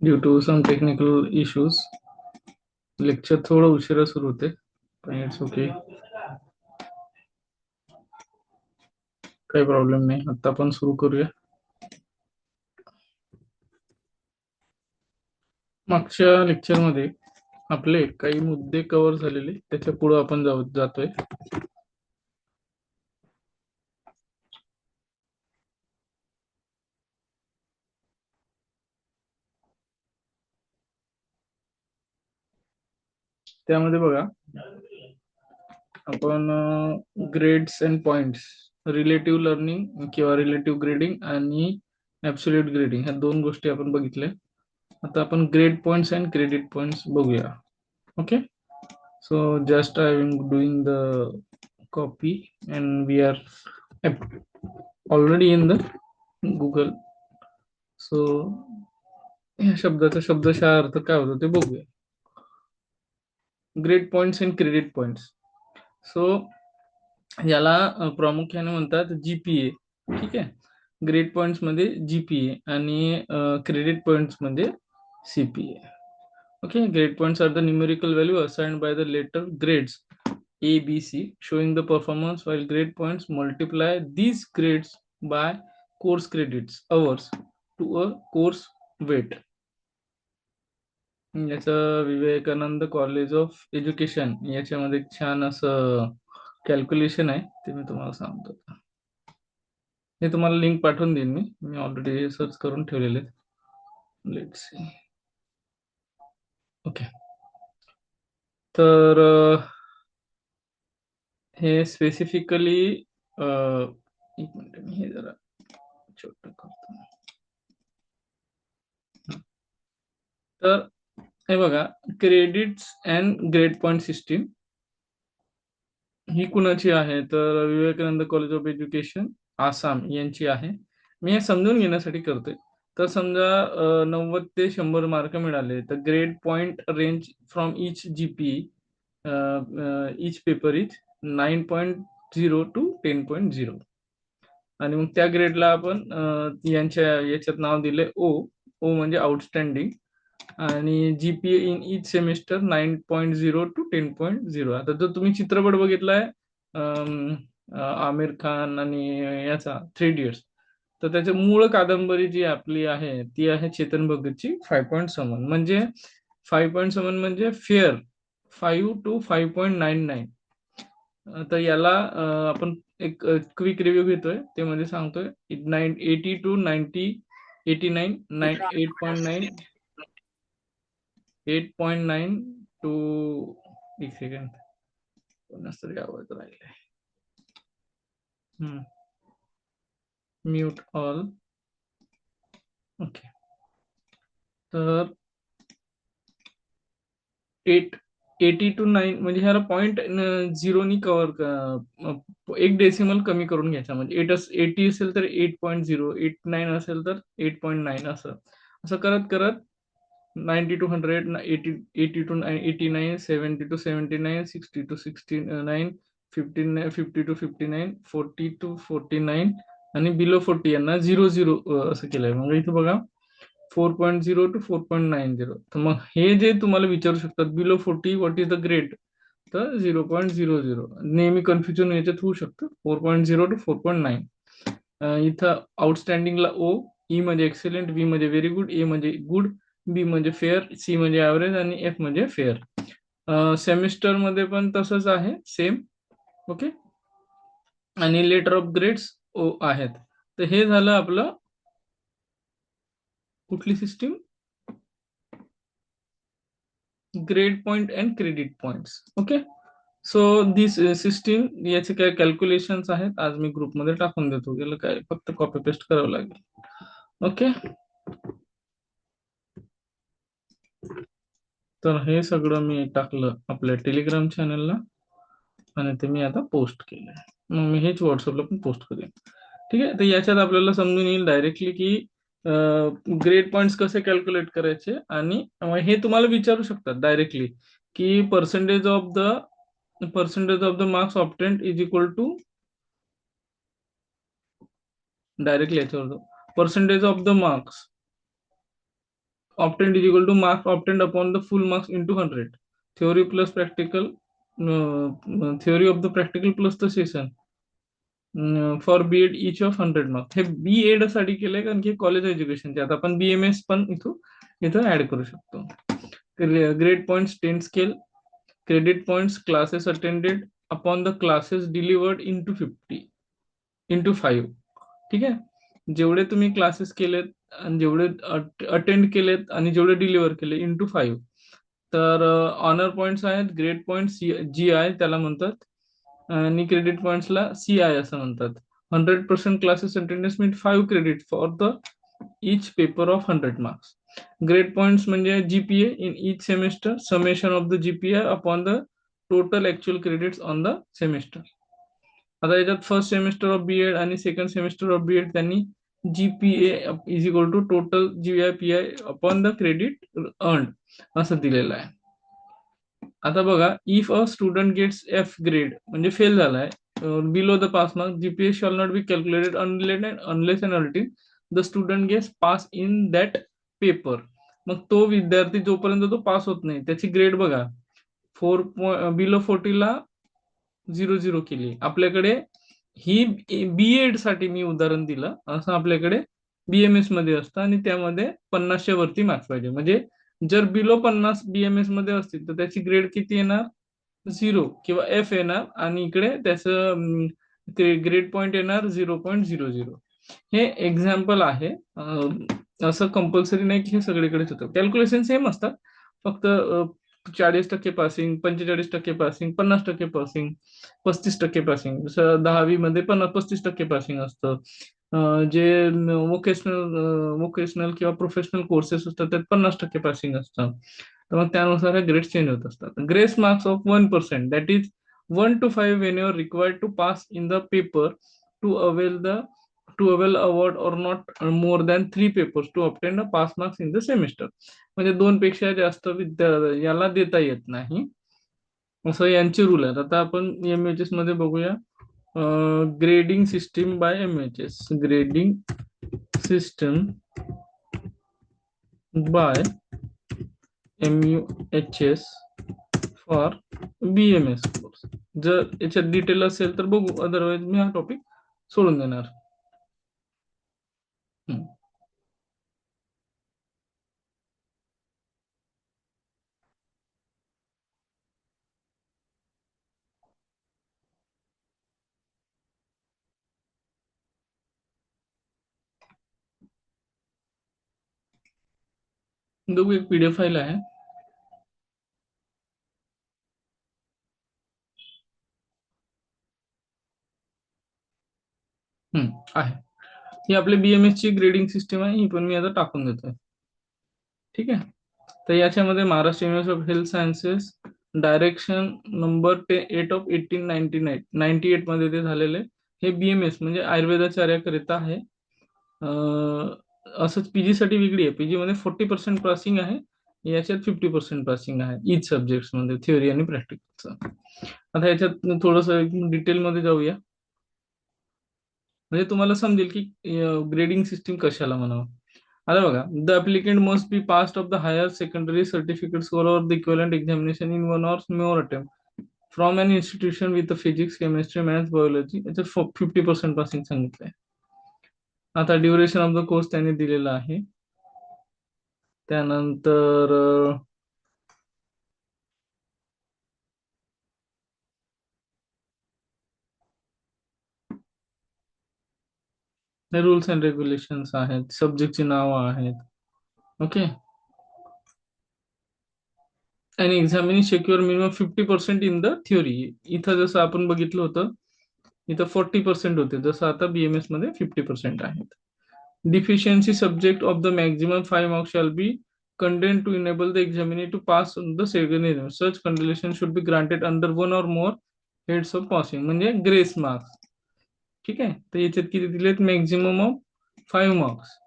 Due to some technical issues lecture थोडं उशिरा सुरू होते, पण इट्स ओके, काही प्रॉब्लेम नाही. आता आपण सुरू करूया. मागच्या लेक्चरमध्ये आपले काही मुद्दे कव्हर झालेले, त्याच्या पुढे आपण जातोय. त्यामध्ये बघा, आपण grades and points, relative learning किंवा रिलेटिव्ह ग्रेडिंग आणि ऍब्सोल्यूट ग्रेडिंग ह्या दोन गोष्टी आपण बघितल्या. आता आपण grade points and credit points बघूया. Okay, so just I am doing the copy and we are already in the Google. So या शब्दाचा शब्दशः अर्थ काय होतो ते बघूया. Grade points and credit points. So याला प्रामुख्याने म्हणतात जीपीए. ठीक आहे, ग्रेड पॉइंट्स मध्ये जीपीए आणि क्रेडिट पॉइंट्स मध्ये CPA. Okay, grade points are the numerical value assigned by the later grades A, B, C, showing the performance, while grade points multiply these grades by course credits hours to a course weight. याचं Vivekananda college of education याच्यामध्ये एक छान असं calculation आहे, ते मी तुम्हाला सांगतो. हे तुम्हाला लिंक पाठवून देईन. मी ऑलरेडी सर्च करून ठेवलेले. Let's see. ओके, तर हे स्पेसिफिकली एक मिनिट, मी हे जरा छोट करतो. तर हे बघा, credits and grade point system ही कुणाची आहे, तर Vivekananda college of education Assam यांची आहे. मी हे समजून घेण्यासाठी करतोय. तर समजा 90 ते 100 मार्क मिळाले, तर grade point range from each GP each paper is 9.0 to 10.0. आणि मग त्या ग्रेडला आपण याच्यात नाव दिले ओ. ओ म्हणजे आउटस्टँडिंग. आणि GPA in each semester 9.0 to 10.0. आता जर तुम्ही चित्रपट बघितलाय आमिर खान आणि याचा 3 इडियट्स, तर त्याची मूळ कादंबरी जी आपली आहे ती आहे चेतन भगतची 5.7. म्हणजे 5.7 म्हणजे फेअर 5 to 5.99. तर याला आपण एक क्विक रिव्ह्यू घेतोय, ते मध्ये सांगतोय 80 to 90, 89, 8.9, 8.9 टू, एक सेकंड, कोणाच तरी आवाज राहिलाय. Mute all. ओके, तर 80 to 9 म्हणजे ह्याला 0.0 कव्हर, एक डेसिमल कमी करून घ्यायचा. म्हणजे 80 असेल तर 8.0, 89 असेल तर 8.9, असं असं करत करत 90 to 100, 80 to 89, 70 to 79, 60 to 69, 50 to 59, 40 to 49 आणि बिलो 40 यांना 0.0 असं केलंय. मग इथं बघा 4.0 to 4.90. तर मग हे जे तुम्हाला विचारू शकतात, below 40 what is the grade, तर 0.00. नेहमी कन्फ्युजन याच्यात होऊ शकतं. 4.0 टू 4.9. इथं आउटस्टँडिंगला ओ, ई म्हणजे एक्सेलेंट, बी म्हणजे व्हेरी गुड, ए म्हणजे गुड, बी म्हणजे फेअर, सी म्हणजे ॲव्हरेज आणि एफ म्हणजे फेअर. सेमिस्टर मध्ये पण तसंच आहे, सेम. ओके, आणि लेटर ऑफ ग्रेड्स ओ आहेत. तर हे झालं आपलं कुठली system, grade point and credit points. Okay, so this system, याचे काय कॅल्क्युलेशन्स आहेत आज मी ग्रुपमध्ये टाकून देतो. याला काय फक्त कॉपी पेस्ट करावं लागेल. ओके, तर हे सगळं मी टाकलं आपल्या टेलिग्राम चॅनलला आणि ते मी आता पोस्ट केलं. मग मी हेच व्हॉट्सअपला पण पोस्ट करेन. ठीक आहे, तर याच्यात आपल्याला समजून येईल डायरेक्टली की ग्रेड पॉइंट्स कसे कॅल्क्युलेट करायचे. आणि हे तुम्हाला विचारू शकतात डायरेक्टली की percentage of the marks obtained is equal to, directly याच्यावर percentage of the marks obtained is equal to marks obtained upon the full marks into 100. Theory plus practical, theory of the practical plus the session for BEd each of 100 marks. हे BEd साठी केलंय कारण की college एज्युकेशनचे. आता आपण BMS पण इथं add करू शकतो. Grade points 10 scale, credit points classes attended upon the classes delivered into 5. ठीक आहे. जेवढे तुम्ही क्लासेस केलेत आणि जेवढे अटेंड केलेत आणि जेवढे डिलिव्हर केले इंटू 5. तर ऑनर पॉइंट्स आहेत, ग्रेड पॉइंट जी आय त्याला म्हणतात, आणि क्रेडिट पॉइंट्सला सी आय असं म्हणतात. 100% classes attendance mean 5 credit for the each paper of 100 marks. Grade points म्हणजे GPA in each semester, summation of the GPA upon the total actual credits on the semester. आता याच्यात first semester of BEd आणि second semester of BEd त्यांनी GPA is equal to total GIPI upon the credit earn असं दिलेलं आहे. आता बघा, if a student gets F grade म्हणजे फेल झालाय below the pass mark, GPA shall not be calculated unless and until the student gets pass in that paper. मग तो विद्यार्थी जोपर्यंत तो पास होत नाही त्याची ग्रेड बघा, 4 बिलो 40 ला 0-0 केली आपल्याकडे. ही बीएड साठी मी उदाहरण दिलं. असं आपल्याकडे बीएमएस मध्ये असतं आणि त्यामध्ये 50च्या वरती मार्क्स पाहिजे. म्हणजे जर बिलो 50 बीएमएस मध्ये असतील तर त्याची ग्रेड किती येणार, 0 किंवा एफ येणार, आणि इकडे त्याचं ग्रेड पॉइंट येणार 0.00. हे एक्झाम्पल आहे. असं कंपल्सरी नाही की हे सगळीकडेच होतं. कॅल्क्युलेशन सेम असतात, फक्त 40% पासिंग, 45% पासिंग, 50% पासिंग, 35% पासिंग. जसं 10वी मध्ये 35% पासिंग असतं. जे वोकेशनल किंवा प्रोफेशनल कोर्सेस असतात त्यात 50% पासिंग असतं. तर मग त्यानुसार ग्रेड चेंज होत असतात. Grace marks of 1%, that is 1 to 5 when your required to pass in the paper to avail the to avail award or not more than 3 papers to obtain a pass marks in the semester. म्हणजे 2 पेक्षा जास्त याला देता येत नाही, असं यांचे rule आहेत. आता आपण एमएचएस मध्ये बघूया. Grading system by MHS, grading system by MUHS for BMS course. जर याच्यात डिटेल असेल तर बघू, अदरवाईज मी हा टॉपिक सोडून देणार. हम्म. बघू, एक पीडीएफ फाईल आहे. आहे. ही आपली बीएमएस ची ग्रेडिंग सिस्टीम आहे. ही पण मी आता टाकून देतोय. ठीक आहे. तर याच्यामध्ये Maharashtra university of health sciences direction number 8 of 1899 मध्ये ते झालेले. हे बीएमएस म्हणजे आयुर्वेदाचार्याकरिता आहे. असंच पीजी साठी वेगळी आहे. पीजी मध्ये 40% पासिंग आहे, याच्यात 50% पासिंग आहे इच सब्जेक्ट मध्ये, थिअरी आणि प्रॅक्टिकलचं. आता याच्यात थोडस डिटेलमध्ये जाऊया, म्हणजे तुम्हाला समजेल की ग्रेडिंग सिस्टीम कशाला म्हणावं. आता बघा, the applicant must be passed of the higher secondary certificate score or the equivalent examination in 1 or more attempt from an institution with physics, chemistry, maths, biology. याच्यात 50% पासिंग सांगितलंय. आता ड्युरेशन ऑफ द कोर्स त्यांनी दिलेला आहे. त्यानंतर rules and regulations आहेत, सब्जेक्टची नावं आहेत. ओके. आणि examinee secure minimum 50% in the theory. इथं जसं आपण बघितलं होतं, इथं 40% होते, जसं आता बीएमएस मध्ये 50% आहेत. Deficiency subject of the maximum 5 marks shall be content to enable the examinee to pass the second exam. Such condition should be granted under 1 or more heads of passing, म्हणजे ग्रेस मार्क्स. ठीक आहे. तर याच्यात किती दिलेत, maximum of 5 marks.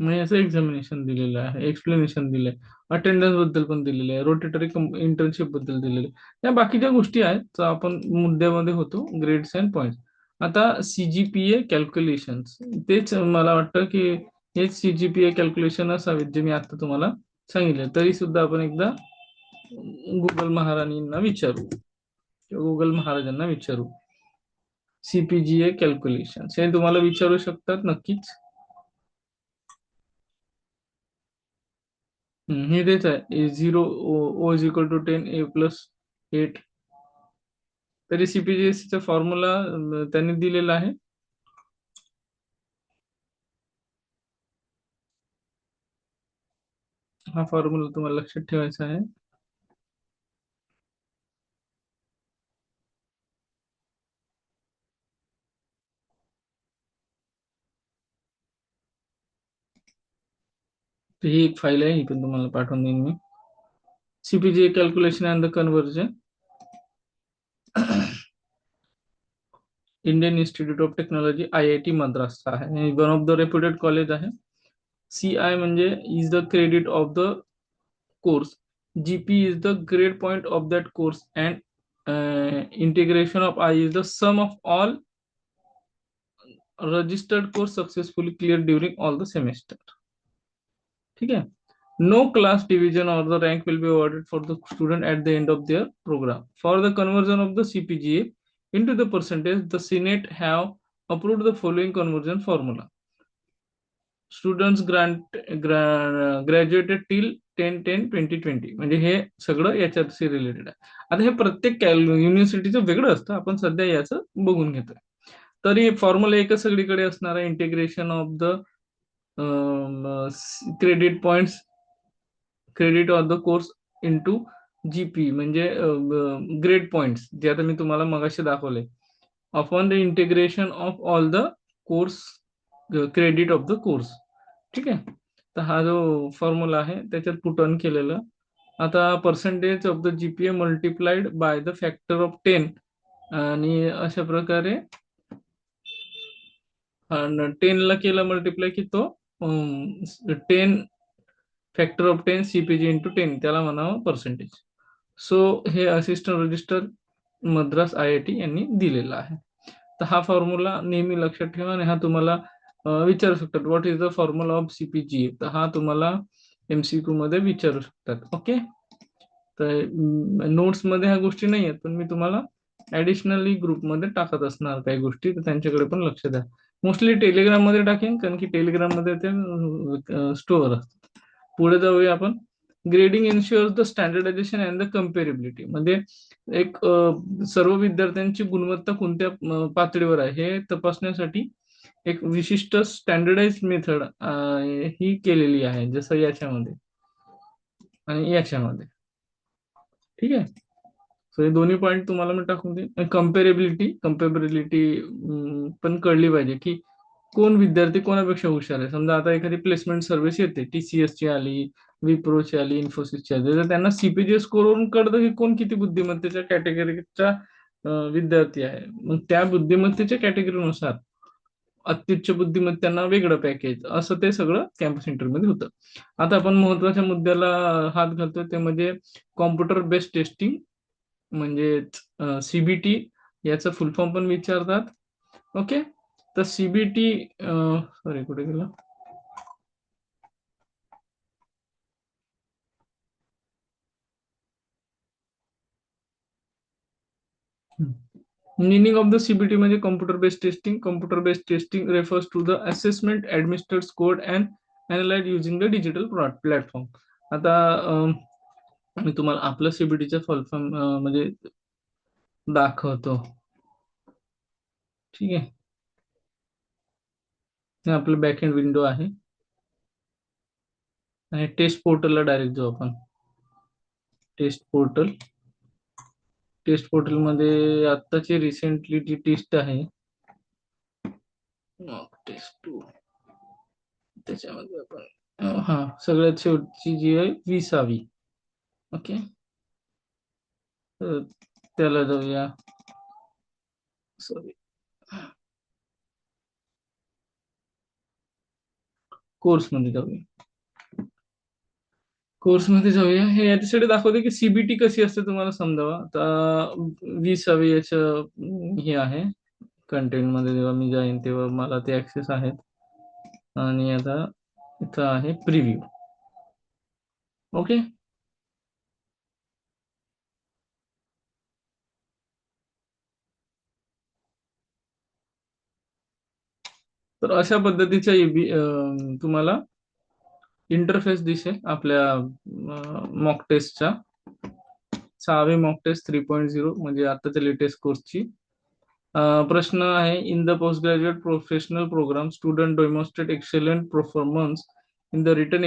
म्हणजे याचं examination दिलेलं आहे, एक्सप्लेनेशन दिलंय, अटेंडन्स बद्दल पण दिलेलं आहे, रोटेटरी इंटर्नशिप बद्दल दिलेलं आहे. या बाकीच्या गोष्टी आहेत, तर आपण मुद्द्यामध्ये होतो ग्रेड्स अँड पॉईंट्स. आता सीजीपीए कॅल्क्युलेशन, तेच मला वाटतं की हेच सीजीपीए कॅल्क्युलेशन असावेत जे मी आता तुम्हाला सांगितले. तरी सुद्धा आपण एकदा गुगल महाराणींना विचारू किंवा गुगल महाराजांना विचारू. सीपीजीए कॅल्क्युलेशन हे तुम्हाला विचारू शकतात नक्कीच. हे तेच आहे, 0 O = 10 A + 8. तरी सीपीजीएसचा फॉर्म्युला त्यांनी दिलेला आहे. हा फॉर्म्युला तुम्हाला लक्षात ठेवायचा आहे. तर ही एक फाईल आहे, ही पण तुम्हाला पाठवून देईन मी. CPGA calculation and the conversion, Indian Institute of Technology IIT मद्रासचा आहे, one of the reputed college आहे. CI म्हणजे is the credit of the course, GP is the grade point of that course, and integration of I is the sum of all registered course successfully clear during all the semester. ठीक है. No class division or the rank will be awarded for the student at the end of their program. For the conversion of the CPGA into the percentage, the Senate have approved the following conversion formula. Students graduated till 10/10/2020, म्हणजे हे सगळं याच्याशी related आहे. आता हे प्रत्येक युनिव्हर्सिटीचं वेगळं असतं, आपण सध्या याचं बघून घेतोय. तरी फॉर्म्युला एकच सगळीकडे असणार आहे, integration of the credit points, credit of the course into GP म्हणजे ग्रेड पॉइंट्स, जे आता मी तुम्हाला मगाशी दाखवले, upon the integration of all the course credit of the course. ठीक आहे. तर हा जो फॉर्म्युला आहे त्याच्यात पुट ऑन केलेलं. आता percentage of the GPA multiplied by the factor of 10, आणि अशा प्रकारे 10 ला केला मल्टिप्लाय की तो 10 फॅक्टर ऑफ 10 CPG इंटू 10, त्याला म्हणावं पर्सेंटेज. सो हे असिस्टंट रजिस्टर मद्रास IIT यांनी दिलेला आहे. तर हा फॉर्म्युला नेहमी लक्षात ठेवा, आणि हा तुम्हाला विचारू शकतात, what is the formula of CPGA, तर हा तुम्हाला MCQ मध्ये विचारू शकतात. ओके. तर नोट्स मध्ये ह्या गोष्टी नाही आहेत, पण मी तुम्हाला ऍडिशनली ग्रुपमध्ये टाकत असणार काही गोष्टी, तर त्यांच्याकडे पण लक्ष द्या. मोस्टली टेलिग्राम मध्ये टाकेन, कारण की टेलिग्राम मध्ये ते स्टोअर असतात. पुढे जाऊया आपण. Grading ensures the standardisation and the comparability, म्हणजे एक सर्व विद्यार्थ्यांची गुणवत्ता कोणत्या पातळीवर आहे हे तपासण्यासाठी एक विशिष्ट स्टँडर्डाइज मेथड ही केलेली आहे, जसं याच्यामध्ये आणि याच्यामध्ये. ठीक आहे. सो हे दोन्ही पॉईंट तुम्हाला मी टाकून देईन. कम्पेरेबिलिटी पण कळली पाहिजे की कोण विद्यार्थी कोणापेक्षा हुशार आहे. समजा आता एखादी प्लेसमेंट सर्व्हिस येते, TCS ची आली, विप्रोची आली, इन्फोसिसची आली, तर त्यांना CPG स्कोरवरून कळतं की कोण किती बुद्धिमत्तेच्या कॅटेगरीचा विद्यार्थी आहे. मग त्या बुद्धिमत्तेच्या कॅटेगरीनुसार अत्युच्च बुद्धिमत्त्यांना वेगळं पॅकेज, असं ते सगळं कॅम्पस इंटरव्ह्यू मध्ये होतं. आता आपण महत्वाच्या मुद्द्याला हात घालतोय, ते म्हणजे कॉम्प्युटर बेस्ड टेस्टिंग, म्हणजे CBT. याचं फुल फॉर्म पण विचारतात. ओके. तर CBT, सॉरी कुठे गेलं, मिनिंग ऑफ द CBT म्हणजे computer based testing. Computer based testing refers to the assessment administered scored and analyse using the digital platform. आता मी तुम्हाला आपलं CBTचं फुल फॉर्म म्हणजे दाखवतो. ठीक आहे. हे आपलं बॅकएंड विंडो आहे, आणि टेस्ट पोर्टलला डायरेक्ट जाऊ आपण. Taste portal. टेस्ट पोर्टल मध्ये आत्ताची रिसेंटली जी टेस्ट आहे, टेस्ट 2, त्याच्यामध्ये आपण हा सगळ्यात शेवटची जी आहे 20वी. ओके. तर त्याला जाऊया. सॉरी, कोर्समध्ये जाऊया. कोर्समध्ये जाऊया. हे याच्यासाठी दाखवते की CBT कशी असते, तुम्हाला समजावा. आता 20वी याचं हे आहे कंटेंटमध्ये जेव्हा मी जाईन तेव्हा मला ते ऍक्सेस आहेत. आणि आता इथं आहे प्रिव्ह्यू. ओके. तर अशा पद्धतीच्या तुम्हाला इंटरफेस दिसेल आपल्या मॉक टेस्टच्या. 6वी मॉक टेस्ट 3.0 म्हणजे आताच्या लेटेस्ट कोर्सची. प्रश्न आहे, in the post graduate professional program student demonstrate excellent performance in the written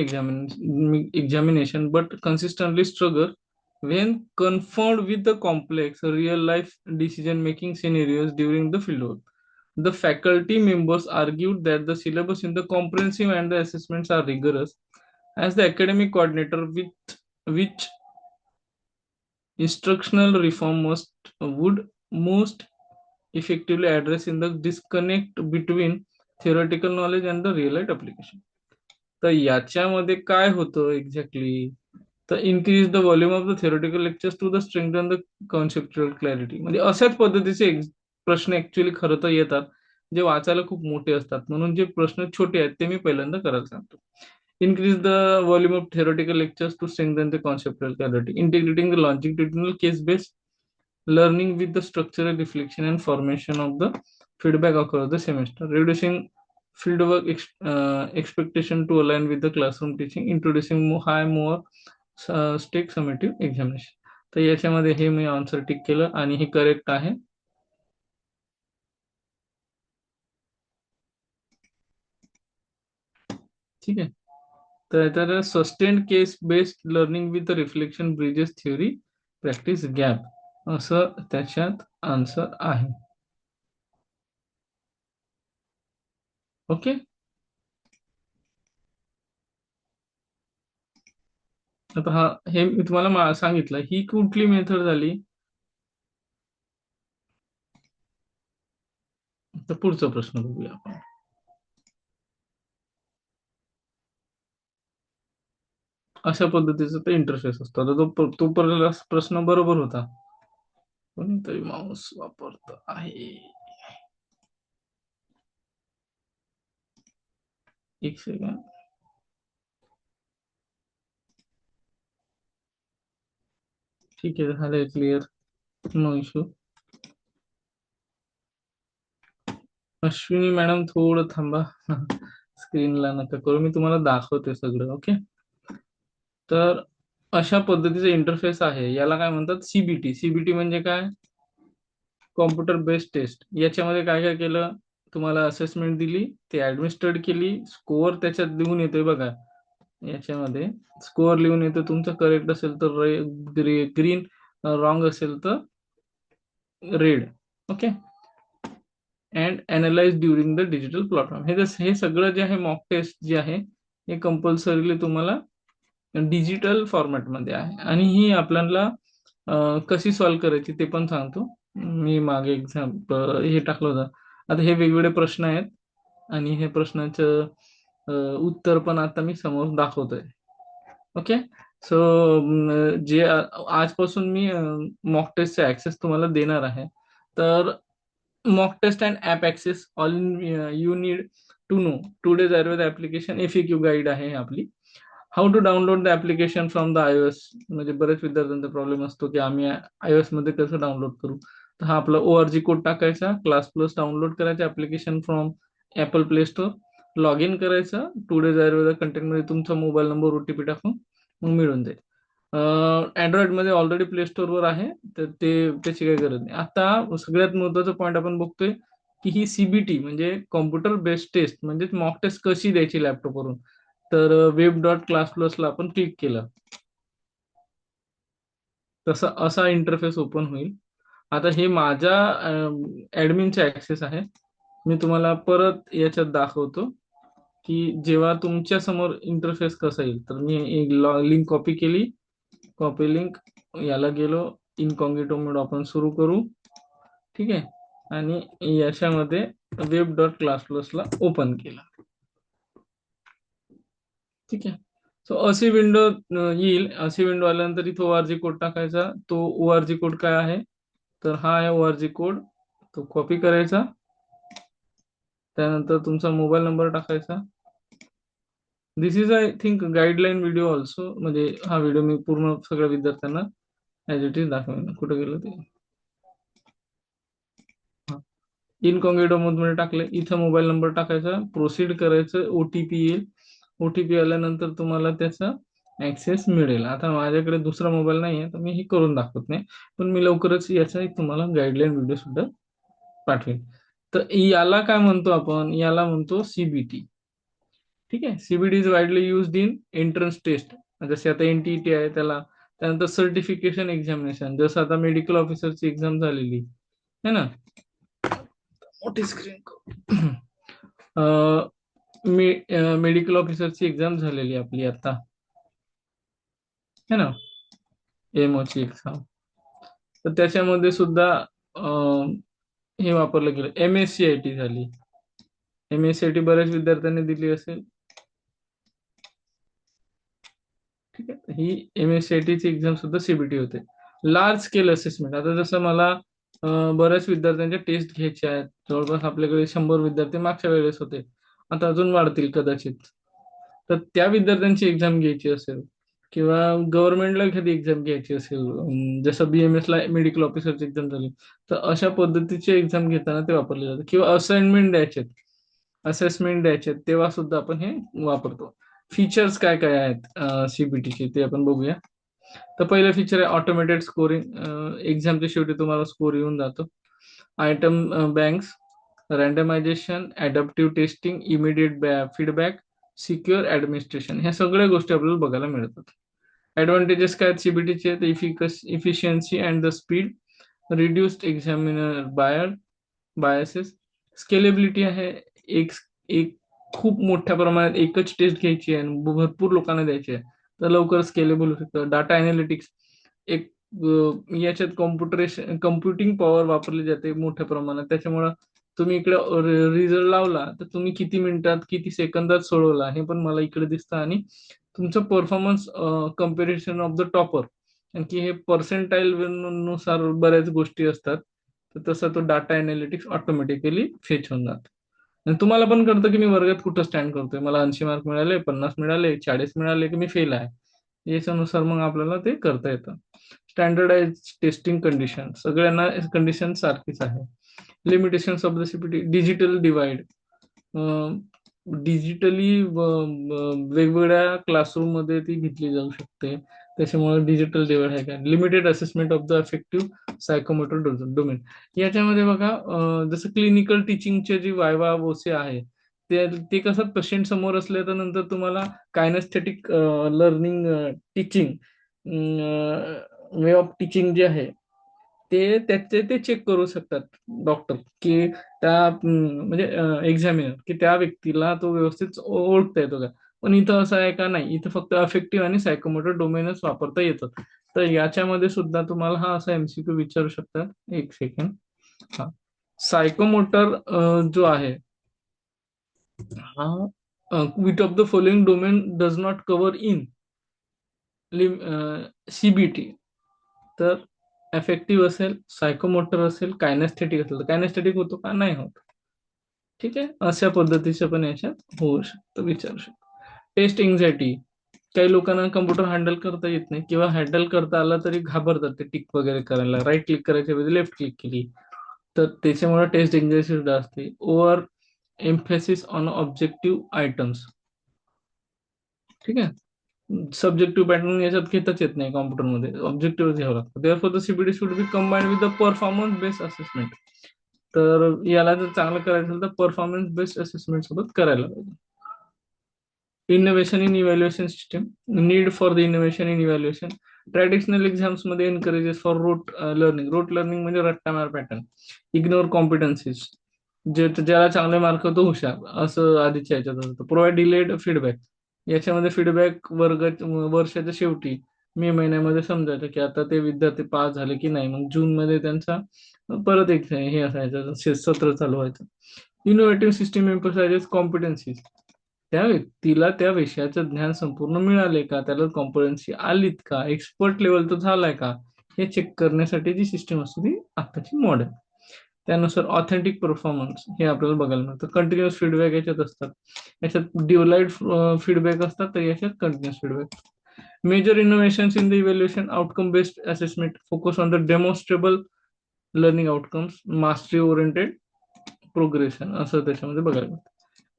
examination but consistently struggle when confronted with the complex real life decision making scenarios during the fieldwork. The faculty members argued that the syllabus in the comprehensive and the assessments are rigorous. As the academic coordinator, with which instructional reform must would most effectively address in the disconnect between theoretical knowledge and the real life application. तर याच्यामध्ये काय होतं exactly, तर increase the volume of the theoretical lectures to the strengthen the conceptual clarity. म्हणजे अशाच पद्धतीचे प्रश्न actually खरं तर येतात, जे वाचायला खूप मोठे असतात. म्हणून जे प्रश्न छोटे आहेत ते मी पहिल्यांदा करायला सांगतो. Increase the volume of theoretical lectures to strengthen the conceptual clarity, integrating the longitudinal case-based learning with the structural reflection and formation of the feedback across the semester, reducing fieldwork expectation to align with the classroom teaching, introducing more stake summative examination. तर याच्यामध्ये हे मी answer tick केलं आणि हे correct आहे. ठीक आहे. तर sustained case based learning with reflection bridges theory practice gap असं त्याच्यात आन्सर आहे. ओके. आता हा हे मी तुम्हाला सांगितलं, ही कुठली मेथड झाली. तर पुढचा प्रश्न बघूया आपण. अशा पद्धतीचा तो इंटरफेस असतो. आता तो पहिला प्रश्न बरोबर होता. कोणीतरी माऊस वापरत आहे. एक सेकंड. ठीक आहे, झालंय clear, no issue. Ashwini madam थोडं थांबा. स्क्रीनला नका करू, मी तुम्हाला दाखवते सगळं. ओके. तर अशा पद्धतीचा इंटरफेस आहे. याला काय म्हणतात, सीबीटी. सीबीटी म्हणजे काय, कॉम्प्युटर बेस्ड टेस्ट. याच्यामध्ये काय काय केलं, तुम्हाला असेसमेंट दिली, ते ऍडमिनिस्ट्रेट केली, स्कोअर त्याच्यात लिहून येतोय बघा. याच्यामध्ये स्कोअर लिहून येतो, तुमचं करेक्ट असेल तर ग्रीन, रॉंग असेल तर red. Okay. And analyse during the digital platform. हे सगळं जे आहे मॉक टेस्ट जे आहे, हे कंपल्सरीली तुम्हाला डिजिटल फॉर्मॅटमध्ये आहे. आणि ही आपल्याला कशी सॉल्व्ह करायची ते पण सांगतो. मी मागे एक्झाम्पल हे टाकलं होतं. आता हे वेगवेगळे प्रश्न आहेत आणि हे प्रश्नाचं उत्तर पण आता मी समोर दाखवतोय. ओके. सो जे आजपासून मी मॉक टेस्टचा ऍक्सेस तुम्हाला देणार आहे. तर mock test and app access all you need to know. Today's Ayurveda application FAQ guide आहे आपली. How to download the application from the iOS. म्हणजे बरेच विद्यार्थ्यांचा प्रॉब्लेम असतो की आम्ही iOS मध्ये कसं डाउनलोड करू. तर हा आपला ORG कोड टाकायचा, क्लास प्लस डाउनलोड करायचं application from apple play store, log in करायचं, टुडेज आयुर्वेदा कंटेंटमध्ये तुमचा मोबाईल नंबर OTP टाकून मग मिळून जाईल. अँड्रॉइड मध्ये ऑलरेडी प्ले स्टोअरवर आहे, तर त्याची काही गरज नाही. आता सगळ्यात महत्वाचा पॉईंट आपण बघतोय की ही सीबीटी म्हणजे कॉम्प्युटर बेस्ड टेस्ट, म्हणजे मॉक टेस्ट कशी द्यायची लॅपटॉपवरून. तर web.class+ला आपण क्लिक केलं, तसा असा इंटरफेस ओपन होईल. आता हे माझ्या ऍडमिनचे ऍक्सेस आहे. मी तुम्हाला परत याच्यात दाखवतो की जेव्हा तुमच्या समोर इंटरफेस कसा येईल. तर मी एक लिंक कॉपी केली, कॉपी लिंक, याला गेलो, इनकॉग्निटो मोड आपण सुरू करू. ठीक आहे. आणि याच्यामध्ये web.class+ला ओपन केला. ठीक आहे. सो अशी विंडो येईल. अशी विंडो आल्यानंतर इथं ORG कोड टाकायचा. तो ORG कोड काय आहे, तर हा आहे ORG कोड. तो कॉपी करायचा त्यानंतर तुमचा मोबाईल नंबर टाकायचा. This is I think guideline video also, म्हणजे हा व्हिडिओ मी पूर्ण सगळ्या विद्यार्थ्यांना ऍज इट इज दाखवेन. कुठे गेलं ते, इनकॉग्निटो मोड मध्ये टाकले. इथं मोबाईल नंबर टाकायचा, प्रोसीड करायचं, ओटीपी येईल. ओटीपी आल्यानंतर तुम्हाला त्याचा ऍक्सेस मिळेल. आता माझ्याकडे दुसरा मोबाईल नाही आहे तर मी हे करून दाखवत नाही, पण मी लवकरच याचा एक तुम्हाला गाईडलाईन व्हिडिओ सुद्धा पाठवेल. तर याला काय म्हणतो आपण, याला म्हणतो सीबीटी. ठीक आहे, CBT is widely used in entrance test, जसे आता एनटीईटी आहे त्याला. त्यानंतर सर्टिफिकेशन एक्झामिनेशन, जसं आता मेडिकल ऑफिसरची एक्झाम झालेली है ना. मोठी स्क्रीन मेडिकल ऑफिसरची एक्झाम झालेली आपली आता, है ना, एमओची एक्झाम. तर त्याच्यामध्ये सुद्धा हे वापरलं गेलं. M S C I T झाली. M S C I T बऱ्याच विद्यार्थ्यांनी दिली असेल. ठीक आहे, ही एम एस सी आय टीची एक्झाम सुद्धा सीबीटी होते. लार्ज स्केल असेसमेंट, आता जसं मला बऱ्याच विद्यार्थ्यांच्या टेस्ट घ्यायच्या आहेत. जवळपास आपल्याकडे 100 विद्यार्थी मागच्या वेळेस होते, आता अजून वाढतील कदाचित. तर त्या विद्यार्थ्यांची एक्झाम घ्यायची असेल, किंवा गव्हर्नमेंटला एखादी एक्झाम घ्यायची असेल, जसं BMS ला मेडिकल ऑफिसरची एक्झाम झाली, तर अशा पद्धतीची एक्झाम घेताना ते वापरले जाते. किंवा असाइनमेंट द्यायचे, असेसमेंट द्यायचे, तेव्हा सुद्धा आपण हे वापरतो. फीचर्स काय काय आहेत सीबीटीचे ते आपण बघूया. तर पहिलं फीचर आहे ऑटोमेटेड स्कोरिंग. एक्झामच्या शेवटी तुम्हाला स्कोर येऊन जातो. Item banks, randomisation, adaptive testing, immediate feedback, secure administration, ह्या सगळ्या गोष्टी आपल्याला बघायला मिळतात. ऍडव्हान्टेजेस काय सीबीटीचे, efficiency and the speed, reduced examiner biases, scalability आहे. एक एक खूप मोठ्या प्रमाणात एकच टेस्ट घ्यायची आहे आणि भरपूर लोकांना द्यायची आहे, तर लवकर स्केलेबल होऊ शकतं. डाटा अनालिटिक्स, एक याच्यात कम्प्युटिंग पॉवर वापरली जाते मोठ्या प्रमाणात, त्याच्यामुळं तुम्ही इकडे रिझल्ट लावला तर तुम्ही किती मिनिटात किती सेकंदात सोडवला हे पण मला इकडे दिसतं. आणि तुमचं performance comparison of the topper, की हे पर्सेंटाईल नुसार बऱ्याच गोष्टी असतात, तर तसा तो डाटा अनालिटिक्स ऑटोमॅटिकली फेच होऊन जातो. आणि तुम्हाला पण कळतं की मी वर्गात कुठं स्टँड करतोय, मला 80 मार्क मिळाले, 50 मिळाले, 40 मिळाले, की मी फेल आहे. याच्यानुसार मग आपल्याला ते करता येतं. स्टँडर्डाइज टेस्टिंग कंडिशन, सगळ्यांना कंडिशन सारखीच आहे. Limitations of the CPT, digital divide, digitally वेगवेगळ्या क्लासरूम मध्ये ती घेतली जाऊ शकते, त्याच्यामुळे डिजिटल डिवाइड आहे. काय limited assessment of the affective psychomotor domain. याच्यामध्ये बघा, जसं क्लिनिकल टीचिंगचे जी वायवा वोसे आहे, ते ते कसं पेशंट समोर असल्याच्या नंतर तुम्हाला kinaesthetic learning teaching, way of teaching जे आहे ते त्याचे ते चेक करू शकतात डॉक्टर, की त्या म्हणजे एक्झामिनर, की त्या व्यक्तीला तो व्यवस्थित ओळखता येतो का. पण इथं असं आहे का, नाही, इथं फक्त अफेक्टिव्ह आणि सायकोमोटर डोमेनच वापरता येतं. तर याच्यामध्ये सुद्धा तुम्हाला हा असा एमसीक्यू विचारू शकतात. एक सेकंड. हा, सायकोमोटर जो आहे हा, which of the following domain does not cover in CBT. तर अफेक्टिव्ह असेल, सायकोमोटर असेल, कायनेस्थेटिक असेल, तर कायनेस्थेटिक होतो का, नाही होत. ठीक आहे, अशा पद्धतीचं पण याच्यात होऊ शकतं, विचारू शकतो. टेस्ट एन्झायटी, काही लोकांना कम्प्युटर हँडल करता येत नाही, किंवा हँडल करता आला तरी घाबरतात ते टिक वगैरे करायला. राईट क्लिक करायच्या ऐवजी लेफ्ट क्लिक केली तर त्याच्यामुळे टेस्ट एन्झायटी सुद्धा असते. Over emphasis on objective items. ठीक आहे, सब्जेक्टिव्ह पॅटर्न याच्यात घेताच येत नाही कॉम्प्युटरमध्ये, ऑब्जेक्टिव्ह घ्यावं लागतं. Therefore the CBT should be combined with the performance based assessment. तर याला जर चांगलं करायचं असेल तर परफॉर्मन्स बेस्ड असेसमेंट सोबत करायला पाहिजे. Innovation in evaluation system, need for the innovation in evaluation. Traditional exams मध्ये एनकरेजेस फॉर रोट लर्निंग म्हणजे रट्टा मार पॅटर्न, इग्नोर कॉम्पिटन्सीज, ज्याला चांगले मार्क तो हुशार, असं आधीच्या याच्यात होतं. प्रोव्हाइड डिलेड फीडबॅक, याच्यामध्ये फीडबॅक वर्षाच्या शेवटी मे महिन्यामध्ये समजायचं की आता ते विद्यार्थी पास झाले की नाही. मग जून मध्ये त्यांचा परत एक हे असायचं, सत्र चालू व्हायचं. इनोव्हेटिव्ह सिस्टीम एम्फसाइजेस कॉम्पिटन्सीज, त्या व्यक्तीला त्या विषयाचं ज्ञान संपूर्ण मिळाले का, त्याला कॉम्पिटन्सी आलीत का, एक्सपर्ट लेवल तर झालाय का, हे चेक करण्यासाठी जी सिस्टीम असते ती आताची मॉडर्न. त्यानुसार ऑथेंटिक परफॉर्मन्स हे आपल्याला बघायला मिळतं. कंटिन्युअस फीडबॅक याच्यात असतात. याच्यात डिवलाइड फीडबॅक असतात, तर याच्यात continuous feedback. Major innovations in the evaluation outcome based assessment focus on the demonstrable learning outcomes, mastery oriented progression असं त्याच्यामध्ये बघायला मिळतं.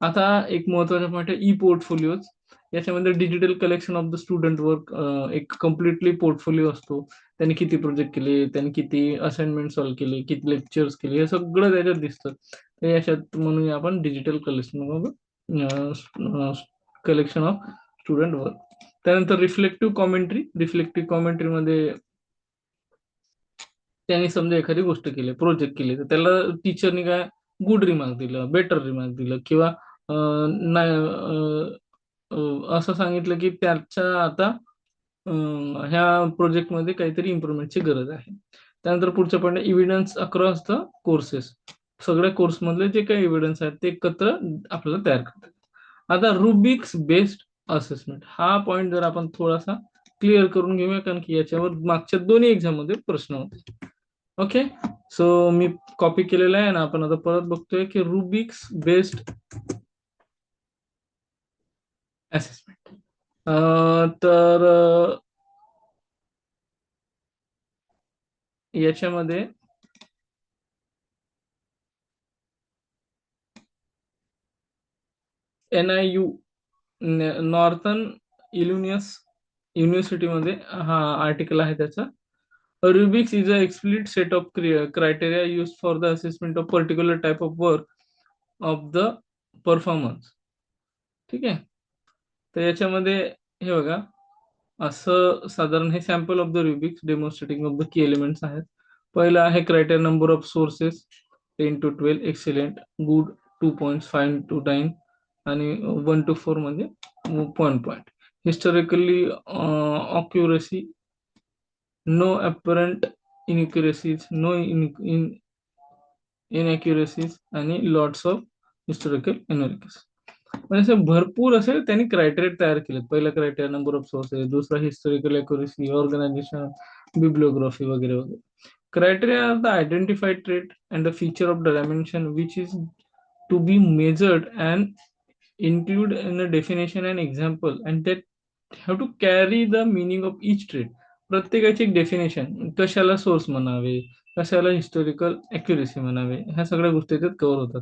आता एक महत्वाचा पॉईंट आहे ई पोर्टफोलिओज. याच्यामध्ये digital collection of the student work, एक कम्प्लिटली पोर्टफोलिओ असतो. त्यांनी किती प्रोजेक्ट केले, त्यांनी किती असाइनमेंट सॉल्व्ह केले, किती लेक्चर्स केले, हे सगळं त्याच्यात दिसतं. तर याच्यात म्हणूया आपण digital collection of student work. त्यानंतर रिफ्लेक्टिव्ह कॉमेंट्री. रिफ्लेक्टिव्ह कॉमेंट्रीमध्ये त्यांनी समजा एखादी गोष्ट केली, प्रोजेक्ट केली, तर त्याला टीचरनी काय गुड रिमार्क दिलं, बेटर रिमार्क दिलं, किंवा नाही असं सांगितलं की त्याच्या आता ह्या प्रोजेक्टमध्ये काहीतरी इम्प्रुव्हमेंटची गरज आहे. त्यानंतर पुढचं पण इव्हिडन्स अक्रॉस द कोर्सेस. सगळ्या कोर्समधले जे काही एव्हिडन्स आहेत ते एकत्र आपल्याला तयार करतात. आता रुबिक्स बेस्ड असेसमेंट हा पॉइंट जर आपण थोडासा क्लिअर करून घेऊया, कारण की याच्यावर मागच्या दोन्ही एक्झाम मध्ये प्रश्न होते. ओके, सो मी कॉपी केलेला आहे ना, आपण आता परत बघतोय की रुबिक्स बेस्ड असेसमेंट. तर याच्यामध्ये NIU नॉर्थन इल्युनियस युनिव्हर्सिटीमध्ये हा आर्टिकल आहे त्याचा. Rubrics is a explicit set of criteria use for the assessment of particular type of work of the performance. ठीक आहे, तर याच्यामध्ये हे बघा, असं साधारण हे sample of the rubrics demonstrating of the key elements आहेत. पहिलं आहे criteria number of sources 10 to 12, excellent, good 2 points, 5 to 9, आणि 1 to 4 म्हणजे point. Historically accuracy, no apparent inaccuracies, no inaccuracies, आणि लॉट्स ऑफ हिस्टॉरिकल एनालिसिस. म्हणजे असे भरपूर असे त्यांनी क्रायटेरिया तयार केलेत. पहिला क्रायटेरिया नंबर ऑफ सोर्सेस, दुसरा हिस्टॉरिकल अक्युरेसी, ऑर्गनायझेशन, बिब्लिओग्राफी वगैरे वगैरे. Criteria are the identified trait and the feature of the dimension which is to be measured and include in a definition and example, and that have to carry the meaning of each trait. प्रत्येकाची एक definition, कशाला source म्हणावे, कशाला historical accuracy म्हणावे, ह्या सगळ्या गोष्टी त्यात कव्हर होतात.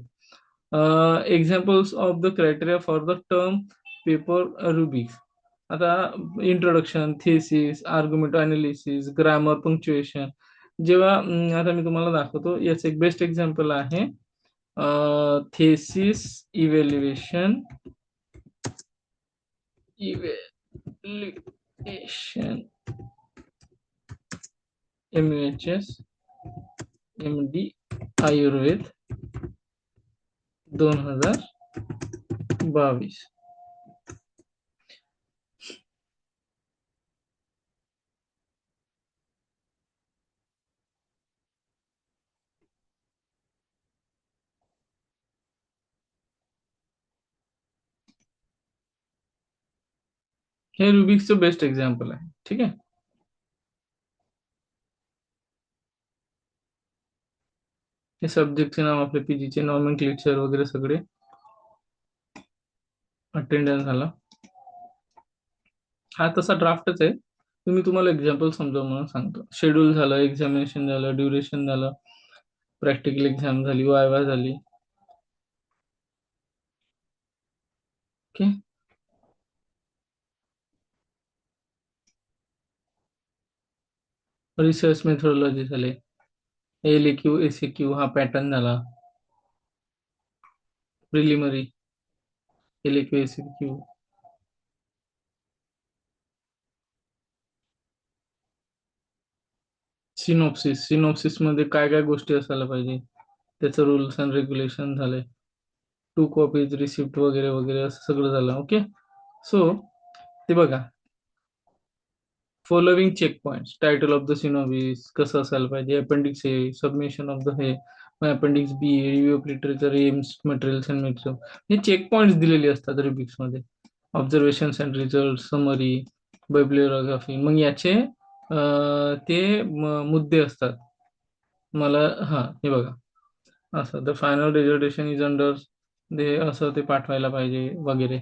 Examples of the criteria for the term paper rubrics. आता introduction, thesis, argument analysis, grammar, punctuation. जेव्हा आता मी तुम्हाला दाखवतो, याचं एक बेस्ट एक्झाम्पल आहे thesis evaluation. MUHS MD Ayurveda 2022. हे रुबिक्सचं बेस्ट एक्झाम्पल आहे. ठीक आहे, हे सब्जेक्टचे नाव, आपले पीजीचे नॉमेनक्लेचर वगैरे सगळे, अटेंडन्स झाला. हा तसा ड्राफ्टच आहे, तुम्हाला एक्झाम्पल समजावून म्हणून सांगतो. शेड्यूल झालं, एक्झामिनेशन झालं, ड्युरेशन झालं, प्रॅक्टिकल एक्झाम झाली, वायवा झाली. ओके, रिसर्च मेथोडॉलॉजी झाले, LAQ ACQ हा पॅटर्न झाला, प्रिलिमरी LAQ ACQ. सिनॉप्सिस मध्ये काय काय गोष्टी असायला पाहिजे, त्याचं रूल्स अँड रेग्युलेशन झाले, 2 कॉपीज रिसिप्ट वगैरे वगैरे असं सगळं झालं. ओके, सो ते बघा, following check points, title of the synopsis कसं असायला पाहिजे, appendix A, submission of the हे, appendix B, review of literature, aims, materials and method. हे चेक पॉइंट्स दिलेले असतात रुबिक्स मध्ये. Observations and result, summary, bibliography. मग याचे ते मुद्दे असतात. मला हा हे बघा, असं the final dissertation is under ते असं ते पाठवायला पाहिजे वगैरे.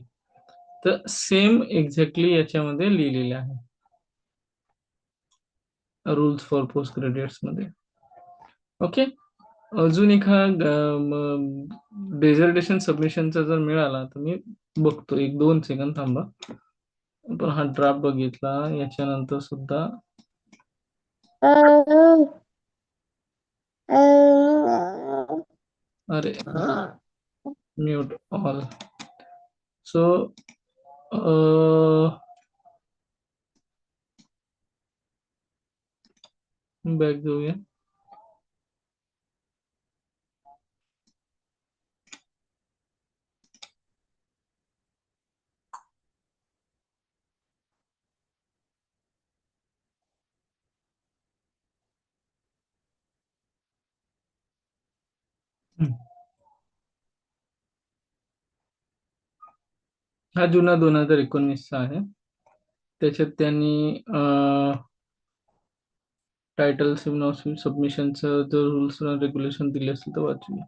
तर सेम एक्झॅक्टली याच्यामध्ये लिहिलेले आहे रूल्स फॉर पोस्ट ग्रॅज्युएट्स मध्ये. ओके. अजून एखादा डेझर्टेशन सबमिशनचा जर मिळाला तर मी बघतो, 1-2 सेकंद थांबा. पण हा ड्राफ्ट बघितला याच्यानंतर सुद्धा अरे म्यूट ऑल. सो बॅक जाऊया. हा जुना 2019चा आहे. त्याच्यात त्यांनी टायटल सबमिशनचं जर रूल्स रेग्युलेशन दिले असेल तर वाचूया.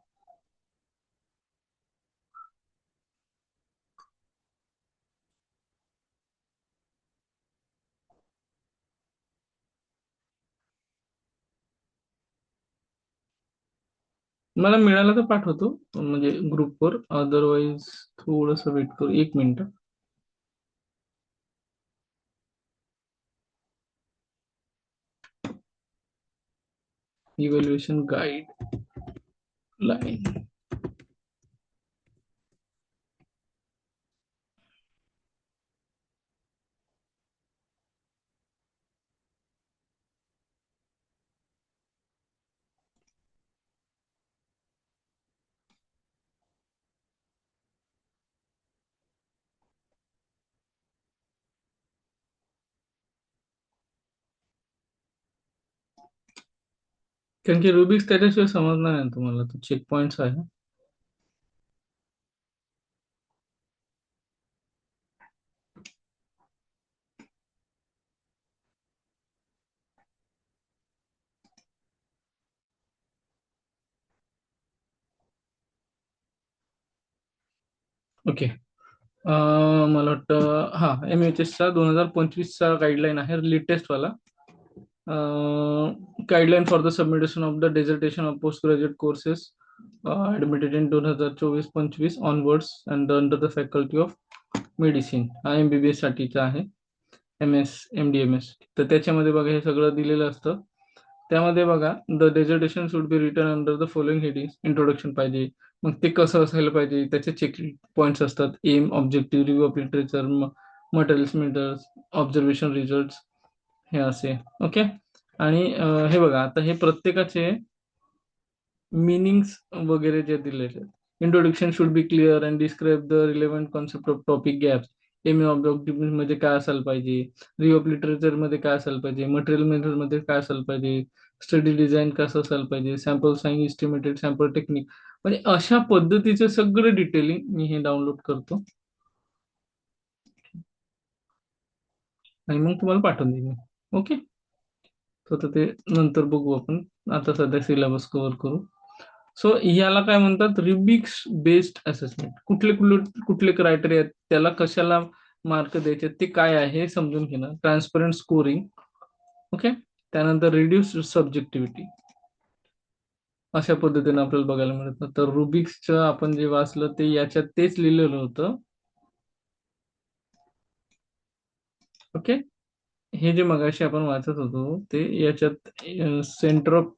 मला मिळाला तर पाठवतो म्हणजे ग्रुपवर, अदरवाईज थोडस वेट करू 1 मिनिट. Evaluation guide line. कारण की रुबिक्स त्याच्याशिवाय समजणार नाही तुम्हाला, तो चेक पॉइंट्स आहे. ओके. मला वाटतं हा MHSचा 2025चा गाईडलाईन आहे लेटेस्ट वाला. Guideline for the submission of the dissertation of post graduate courses admitted in 2024-25 onwards and under the faculty of medicine. हा MBBS साठीचा आहे. MS MD MS. तर त्याच्यामध्ये बघा हे सगळं दिलेलं असतं. त्यामध्ये बघा the dissertation should be written under the following heading. Introduction पाहिजे, मग ते कसं असायला पाहिजे त्याचे चेक पॉइंट्स असतात. Aim, objective, review of literature, materials methods, observation result, हे असे. ओके. आणि हे बघा आता हे प्रत्येकाचे मीनिंग्स वगैरे जे दिलेले आहेत. Introduction should be clear and describe the relevant concept of topic gaps. Aim objective मध्ये काय असायला पाहिजे, रिव्ह्यू ऑफ लिटरेचर मध्ये काय असायला पाहिजे, मटेरियल मेथड मध्ये काय असायला पाहिजे, स्टडी डिझाईन कसं असायला पाहिजे, sample size estimated sample technique. म्हणजे अशा पद्धतीचं सगळं डिटेलिंग मी हे डाउनलोड करतो आणि मग तुम्हाला पाठवून देईन. ओके. तर ते नंतर बघू आपण. आता सध्या सिलेबस कव्हर करू. सो याला काय म्हणतात, रिबिक्स बेस्ड असेसमेंट. कुठले कुठले कुठले क्रायटेरिया आहेत, त्याला कशाला मार्क द्यायचे ते काय आहे हे समजून घेणं. Transparent scoring. ओके. त्यानंतर रिड्यूस सब्जेक्टिव्हिटी. अशा पद्धतीने आपल्याला बघायला मिळतं. तर रुबिक्सचं आपण जे वाचलं ते याच्यात तेच लिहिलेलं होतं. ओके. हे जे मगाशी आपण वाचत होतो ते याच्यात centre of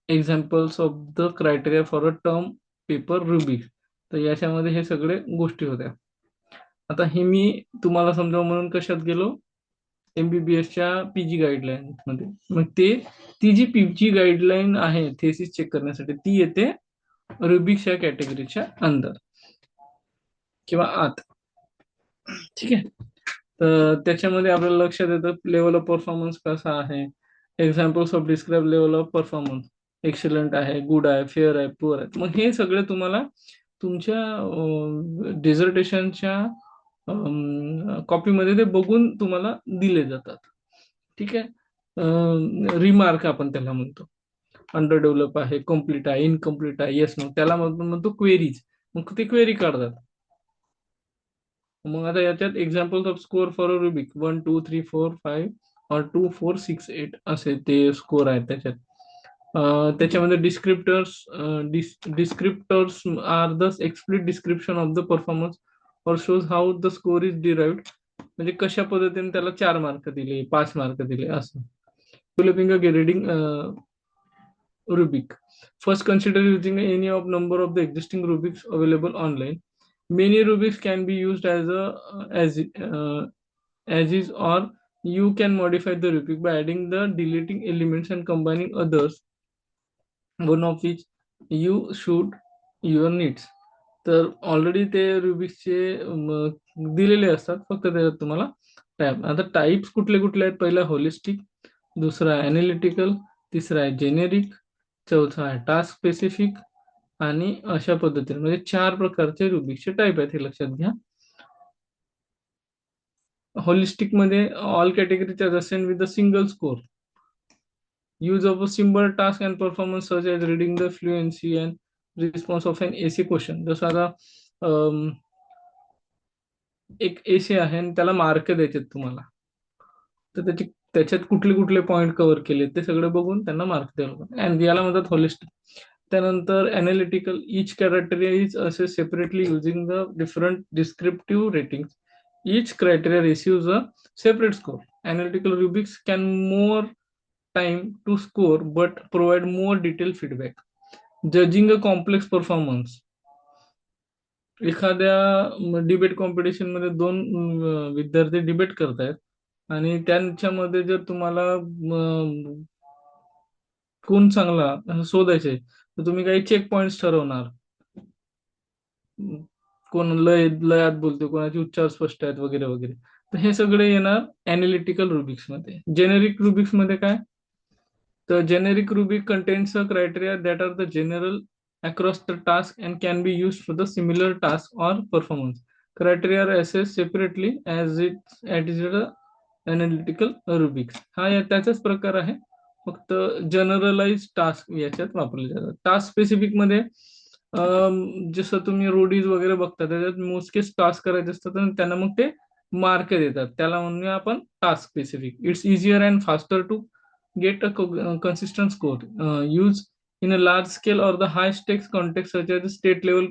examples of the criteria for a term paper Rubik's. तर याच्यामध्ये हे सगळे गोष्टी होत्या. आता हे मी तुम्हाला समजावं म्हणून कशात गेलो, MBBSच्या PG गाईडलाईन मध्ये. मग ती जी PG गाईडलाईन आहे थेसिस चेक करण्यासाठी ती येते रुबिक्स या कॅटेगरीच्या अंदर किंवा आत. ठीक आहे. तर त्याच्यामध्ये आपल्याला लक्षात येतं लेवल ऑफ परफॉर्मन्स कसा आहे. Examples of describe level of performance. Excellent आहे, गुड आहे, फेअर आहे, पुअर आहे. मग हे सगळे तुम्हाला तुमच्या डिझर्टेशनच्या कॉपीमध्ये ते बघून तुम्हाला दिले जातात. ठीक आहे. रिमार्क आपण त्याला म्हणतो. अंडर डेव्हलप आहे, कम्प्लीट आहे, इनकम्प्लीट आहे, येस नो, त्याला म्हणतो क्वेरीज. मग ते क्वेरी काढतात. मग आता याच्यात examples of score for a Rubik 1 2 3 4 5 और 2 4 6 8 असे ते स्कोअर आहेत त्याच्यात. त्याच्यामध्ये descriptors are the explicit description of the performance or shows how the score is derived. म्हणजे कशा पद्धतीने त्याला 4 मार्क दिले, 5 मार्क दिले असं. Developing a reading Rubik. First, consider using any of number of the existing Rubiks available online. Many Rubiks can be used as is, or you can modify the Rubik by adding the deleting elements and combining others, one of which you should your needs. तर already ते रुबिक्सचे दिलेले असतात, फक्त त्याच्यात तुम्हाला type. आता types कुठले कुठले आहेत? पहिला होलिस्टिक, दुसरा आहे अनालिटिकल, तिसरा आहे जेनेरिक, चौथा आहे टास्क स्पेसिफिक, आणि अशा पद्धतीने म्हणजे 4 प्रकारचे रुबिक्सचे टाईप आहेत, हे लक्षात घ्या. होलिस्टिक मध्ये all categories are assigned with a single score. Use of a symbol task and performance such as reading the fluency and response of an essay question. जसं आता एक एसे आहे आणि त्याला मार्क द्यायचे तुम्हाला, तर त्याच्यात कुठले कुठले पॉईंट कव्हर केले ते सगळे बघून त्यांना मार्क द्यावे, आणि याला म्हणतात होलिस्टिक. त्यानंतर analytical, each criteria is assessed separately using the different descriptive ratings. Each criteria receives a separate score. Analytical rubrics can more time to score but provide more detailed feedback. Judging a complex performance. एखाद्या debate competition मध्ये दोन विद्यार्थी debate करतायत, आणि त्यांच्यामध्ये जर तुम्हाला कोण चांगला शोधायचे, तर तुम्ही काही चेक पॉइंट्स ठरवणार. कोण लयात बोलते, कोणाचे उच्चार स्पष्ट आहेत, वगैरे वगैरे. तर हे सगळे येणार अनालिटिकल रुबिक्स मध्ये. जेनेरिक रुबिक्स मध्ये काय? तर generic rubric contains a criteria that are the general across the task and can be used for the similar task or performance. Criteria are assessed separately as is the analytical rubrics. हा त्याचाच प्रकार आहे, फक्त generalise task याच्यात वापरले जातात. Task specific मध्ये जसं तुम्ही रोडीज वगैरे बघता, त्याच्यात मोजकेच टास्क करायचे असतात आणि त्यांना मग ते मार्क देतात, त्याला म्हणूया आपण task specific. It's easier and faster to get a consistent score. Use in a large scale or the high stakes context such as state level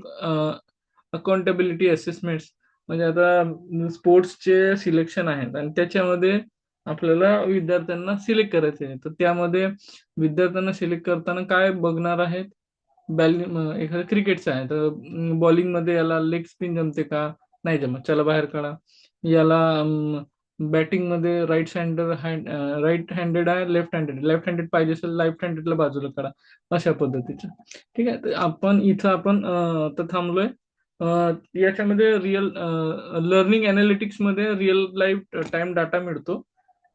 accountability assessments. म्हणजे आता स्पोर्ट्सचे सिलेक्शन आहेत आणि त्याच्यामध्ये आपल्याला विद्यार्थ्यांना सिलेक्ट करायचे आहे, तर त्यामध्ये विद्यार्थ्यांना सिलेक्ट करताना काय बघणार आहेत? एखादं क्रिकेटचं आहे, तर बॉलिंगमध्ये याला लेग स्पिन जमते का? नाही जमत, चला बाहेर काढा. याला बॅटिंग मध्ये राईट हँडेड आहे, लेफ्ट हँडेड पाहिजे असेल, लेफ्ट हँडेडला बाजूला काढा, अशा पद्धतीचं. ठीक आहे, तर आपण तर थांबलोय. याच्यामध्ये लर्निंग अनालिटिक्स मध्ये रिअल लाईफ टाइम डाटा मिळतो.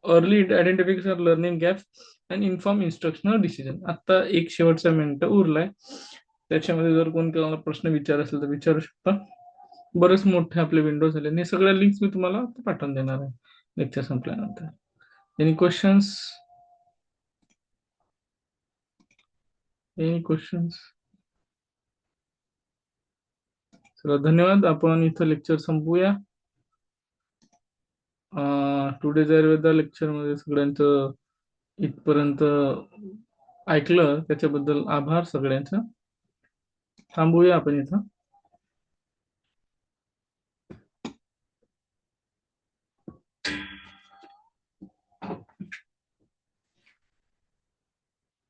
Early identification learning gaps and inform instructional decision. आता एक शेवटचा मिनिट उरलाय, त्याच्यामध्ये जर कोण कोणाला प्रश्न विचार असेल तर विचारू शकता. बरेच मोठे आपले विंडो झाले, हे सगळ्या लिंक्स मी तुम्हाला पाठवून देणार आहे लेक्चर संपल्यानंतर. Any questions? Any questions? चला, धन्यवाद. आपण इथं लेक्चर संपवूया. टुडेज आयुर्वेदा लेक्चर मध्ये सगळ्यांचं इथपर्यंत ऐकलं त्याच्याबद्दल आभार सगळ्यांचं. थांबूया आपण इथं.